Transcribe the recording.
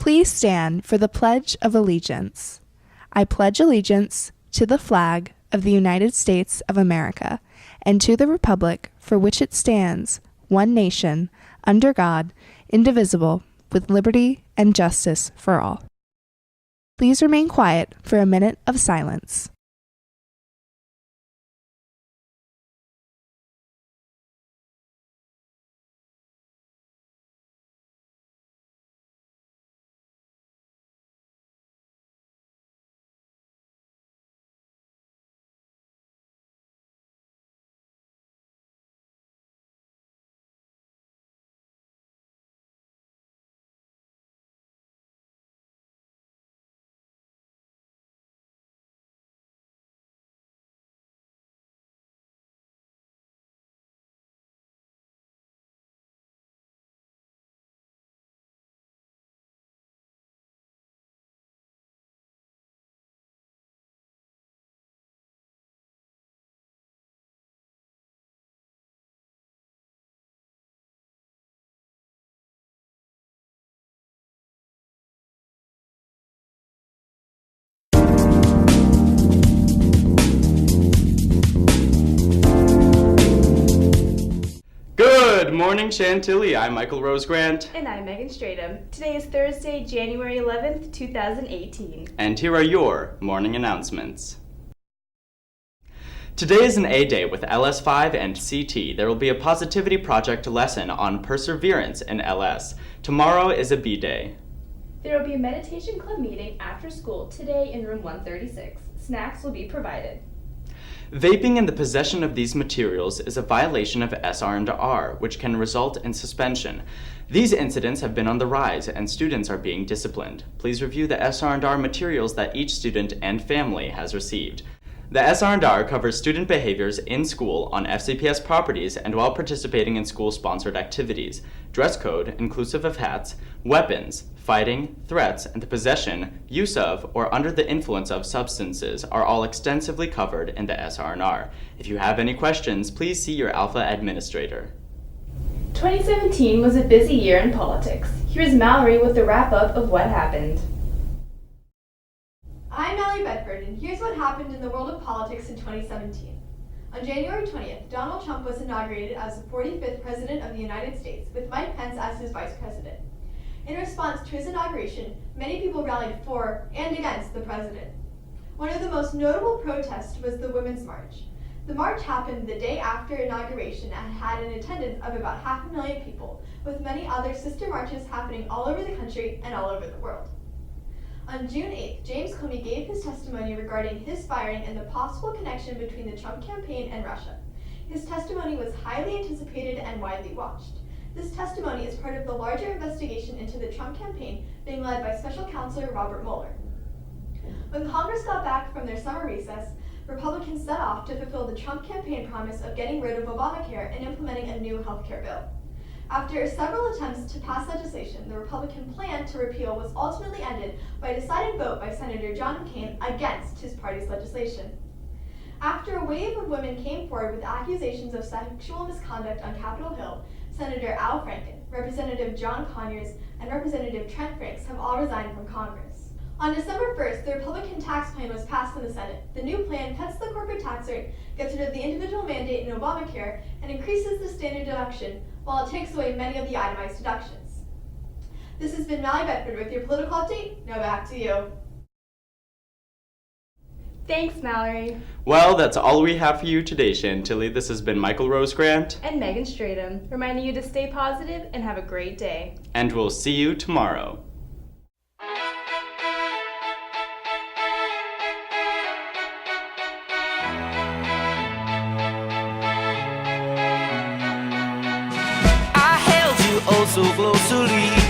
Please stand for the Pledge of Allegiance. I pledge allegiance to the flag of the United States of America and to the republic for which it stands, one nation, under God, indivisible, with liberty and justice for all. Please remain quiet for a minute of silence. Good morning, Chantilly. I'm Michael Rosegrant. And I'm Megan Strydom. Today is Thursday, January 11th, 2018. And here are your morning announcements. Today is an A day with LS5 and CT. There will be a positivity project lesson on perseverance in LS. Tomorrow is a B day. There will be a meditation club meeting after school today in room 136. Snacks will be provided. Vaping and the possession of these materials is a violation of SR&R, which can result in suspension. These incidents have been on the rise and students are being disciplined. Please review the SR&R materials that each student and family has received. The SR&R covers student behaviors in school on FCPS properties and while participating in school-sponsored activities. Dress code, inclusive of hats, weapons, fighting, threats, and the possession, use of, or under the influence of substances are all extensively covered in the SR&R. If you have any questions, please see your Alpha administrator. 2017 was a busy year in politics. Here's Mallory with the wrap-up of what happened. I'm Mallory Bedford, and here's what happened in the world of politics in 2017. On January 20th, Donald Trump was inaugurated as the 45th President of the United States, with Mike Pence as his Vice President. In response to his inauguration, many people rallied for and against the president. One of the most notable protests was the Women's March. The march happened the day after inauguration and had an attendance of about 500,000 people, with many other sister marches happening all over the country and all over the world. On June 8th, James Comey gave his testimony regarding his firing and the possible connection between the Trump campaign and Russia. His testimony was highly anticipated and widely watched. This testimony is part of the larger investigation into the Trump campaign being led by Special Counsel Robert Mueller. When Congress got back from their summer recess, Republicans set off to fulfill the Trump campaign promise of getting rid of Obamacare and implementing a new health care bill. After several attempts to pass legislation, the Republican plan to repeal was ultimately ended by a decided vote by Senator John McCain against his party's legislation. After a wave of women came forward with accusations of sexual misconduct on Capitol Hill, Senator Al Franken, Representative John Conyers, and Representative Trent Franks have all resigned from Congress. On December 1st, the Republican tax plan was passed in the Senate. The new plan cuts the corporate tax rate, gets rid of the individual mandate in Obamacare, and increases the standard deduction, while it takes away many of the itemized deductions. This has been Mallory Bedford with your political update. Now back to you. Thanks, Mallory. Well, that's all we have for you today, Chantilly. This has been Michael Rosegrant. And Megan Strydom, reminding you to stay positive and have a great day. And we'll see you tomorrow. oh so closely.